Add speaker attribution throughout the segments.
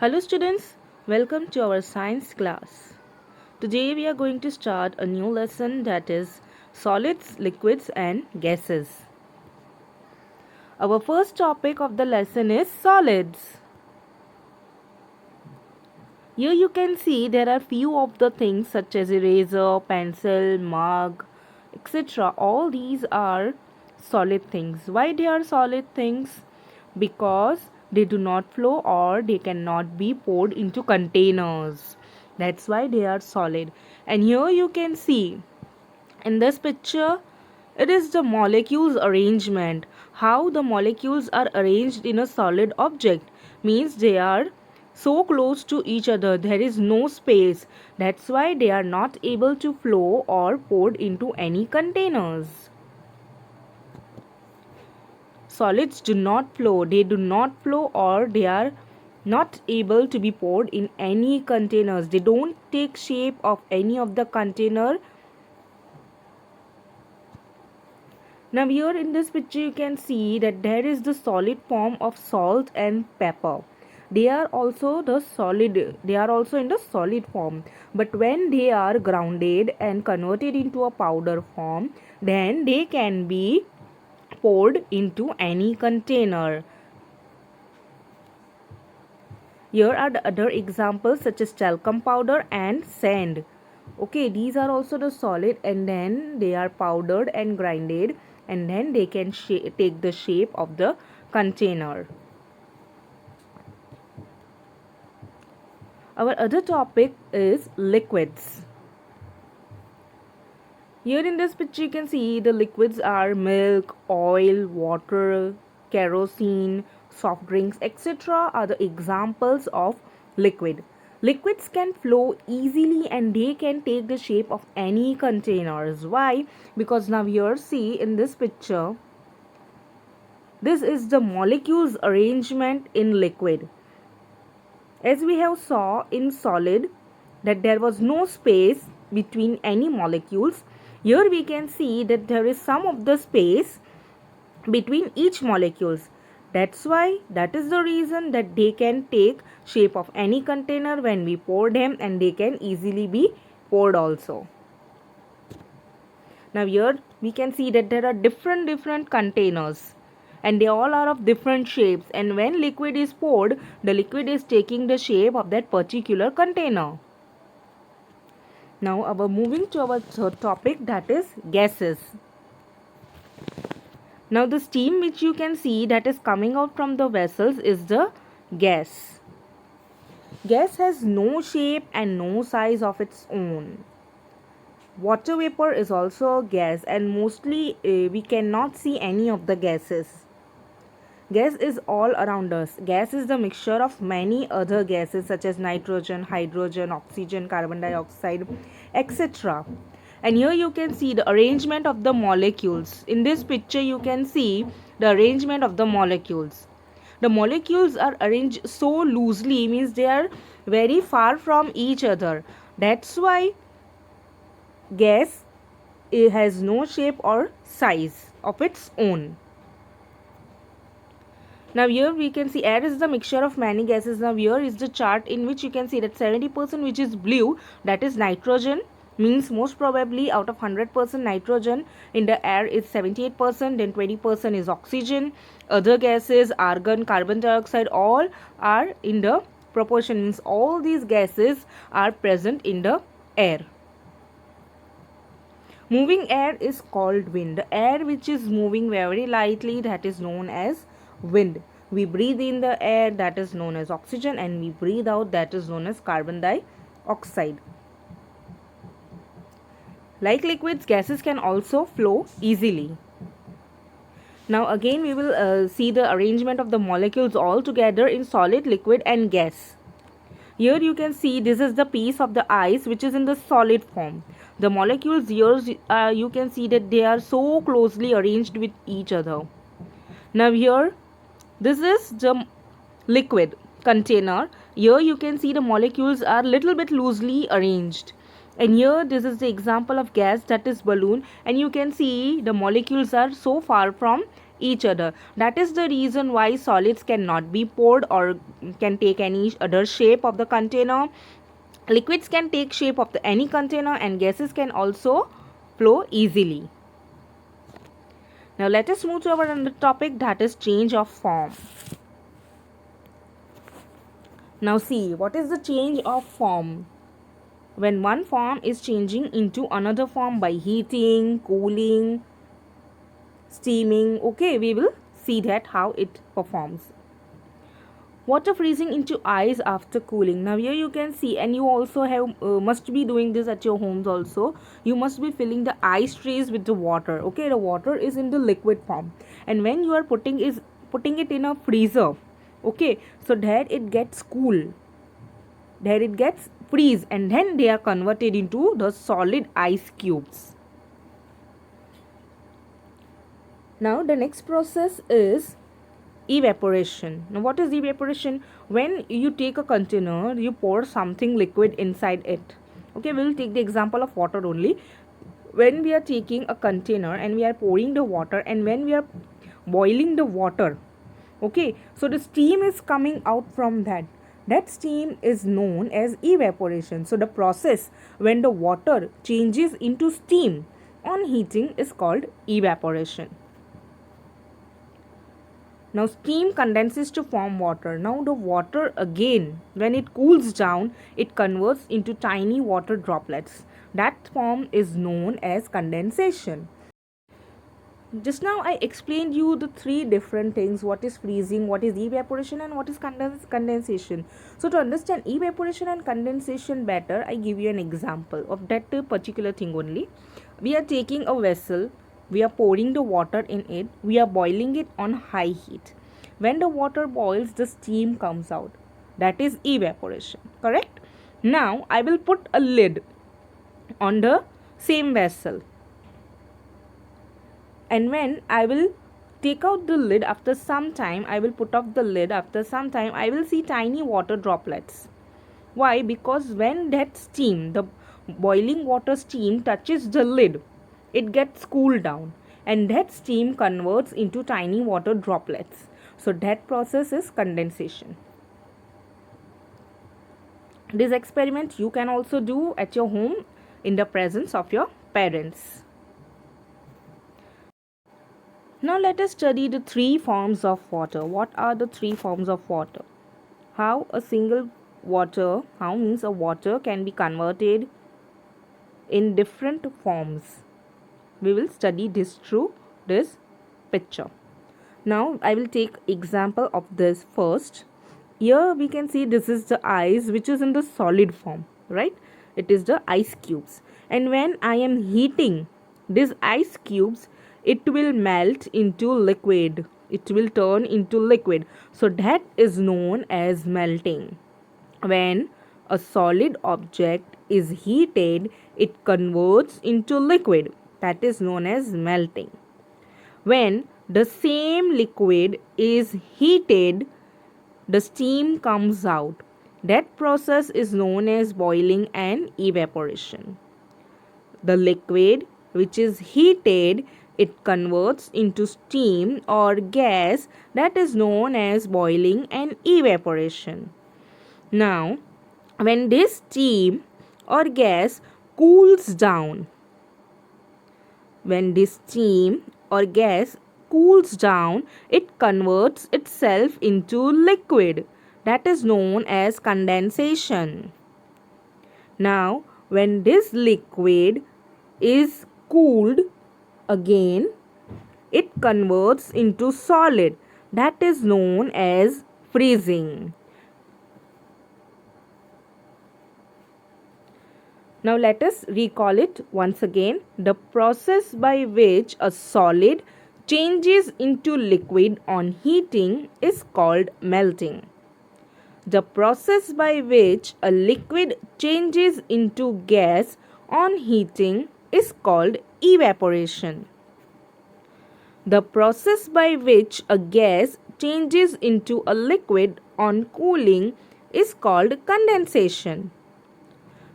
Speaker 1: Hello students, welcome to our science class. Today we are going to start a new lesson that is solids, liquids and gases. Our first topic of the lesson is solids. Here you can see there are few of the things such as eraser, pencil, mug, etc. All these are solid things. Why they are solid things? Because they do not flow or they cannot be poured into containers. That's why they are solid. And here you can see in this picture it is the molecules arrangement. How the molecules are arranged in a solid object means they are so close to each other, there is no space. That's why they are not able to flow or poured into any containers. Solids do not flow, they do not flow or they are not able to be poured in any containers. They don't take shape of any of the container. Now here in this picture you can see that there is the solid form of salt and pepper. They are also in the solid form, but when they are grounded and converted into a powder form, then they can be poured into any container. Here are the other examples such as talcum powder and sand. Okay, these are also the solid and then they are powdered and grinded and then they can take the shape of the container. Our other topic is liquids. Here in this picture you can see the liquids are milk, oil, water, kerosene, soft drinks, etc. are the examples of liquid. Liquids can flow easily and they can take the shape of any containers. Why? Because now here see in this picture, this is the molecules arrangement in liquid. As we have saw in solid that there was no space between any molecules, here we can see that there is some of the space between each molecules. That is the reason that they can take shape of any container when we pour them and they can easily be poured also. Now here we can see that there are different containers and they all are of different shapes, and when liquid is poured, the liquid is taking the shape of that particular container. Now our moving to our third topic, that is gases. Now the steam which you can see that is coming out from the vessels is the gas. Gas has no shape and no size of its own. Water vapor is also a gas and mostly we cannot see any of the gases. Gas is all around us. Gas is the mixture of many other gases such as nitrogen, hydrogen, oxygen, carbon dioxide, etc. And here you can see the arrangement of the molecules. In this picture you can see the arrangement of the molecules. The molecules are arranged so loosely, means they are very far from each other. That's why gas has no shape or size of its own. Now here we can see air is the mixture of many gases. Now here is the chart in which you can see that 70% which is blue, that is nitrogen, means most probably out of 100% nitrogen in the air is 78%, then 20% is oxygen. Other gases, argon, carbon dioxide, all are in the proportion, means all these gases are present in the air. Moving air is called wind. The air which is moving very lightly, that is known as wind. We breathe in the air, that is known as oxygen, and we breathe out, that is known as carbon dioxide. Like liquids, gases can also flow easily. Now again we will see the arrangement of the molecules all together in solid, liquid and gas. Here you can see this is the piece of the ice which is in the solid form. The molecules here you can see that they are so closely arranged with each other. Now here this is the liquid container. Here you can see the molecules are little bit loosely arranged. And here this is the example of gas, that is balloon, and you can see the molecules are so far from each other. That is the reason why solids cannot be poured or can take any other shape of the container. Liquids can take shape of any container, and gases can also flow easily. Now let us move to our another topic, that is change of form. Now see, what is the change of form? When one form is changing into another form by heating, cooling, steaming. Okay, we will see that how it performs. Water freezing into ice after cooling. Now here you can see, and you also have must be doing this at your homes also. You must be filling the ice trays with the water. Okay, the water is in the liquid form, and when you are putting it in a freezer, okay, so that it gets cool, that it gets freeze, and then they are converted into the solid ice cubes. Now the next process is evaporation. Now what is evaporation? When you take a container, you pour something liquid inside it. Okay, we will take the example of water only. When we are taking a container and we are pouring the water, and when we are boiling the water, okay, so the steam is coming out from that steam is known as evaporation. So the process when the water changes into steam on heating is called evaporation. Now steam condenses to form water. Now the water again, when it cools down, it converts into tiny water droplets. That form is known as condensation. Just now I explained you the three different things, what is freezing, what is evaporation, and what is condensation. So to understand evaporation and condensation better, I give you an example of that particular thing only. We are taking a vessel, we are pouring the water in it, we are boiling it on high heat. When the water boils, the steam comes out. That is evaporation, correct? Now I will put a lid on the same vessel, and when I will take out the lid after some time, I will put off the lid after some time, I will see tiny water droplets. Why? Because when that steam, the boiling water steam, touches the lid, it gets cooled down, and that steam converts into tiny water droplets. So that process is condensation. This experiment you can also do at your home in the presence of your parents. Now let us study the three forms of water. What are the three forms of water? How a water can be converted in different forms. We will study this through this picture. Now I will take example of this first. Here we can see this is the ice which is in the solid form, right? It is the ice cubes. And when I am heating these ice cubes, it will melt into liquid. It will turn into liquid. So that is known as melting. When a solid object is heated, it converts into liquid. That is known as melting. When the same liquid is heated, the steam comes out. That process is known as boiling and evaporation. The liquid which is heated, it converts into steam or gas, that is known as boiling and evaporation. Now, when this steam or gas cools down, it converts itself into liquid. That is known as condensation. Now, when this liquid is cooled again, it converts into solid. That is known as freezing. Now let us recall it once again. The process by which a solid changes into liquid on heating is called melting. The process by which a liquid changes into gas on heating is called evaporation. The process by which a gas changes into a liquid on cooling is called condensation.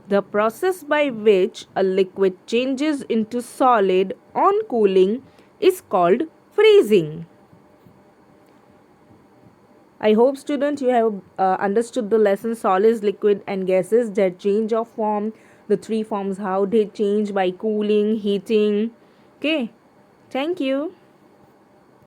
Speaker 1: The process by which a liquid changes into solid on cooling is called freezing. I hope student you have understood the lesson solids, liquid and gases, their change of form, the three forms, how they change by cooling, heating. Okay, thank you.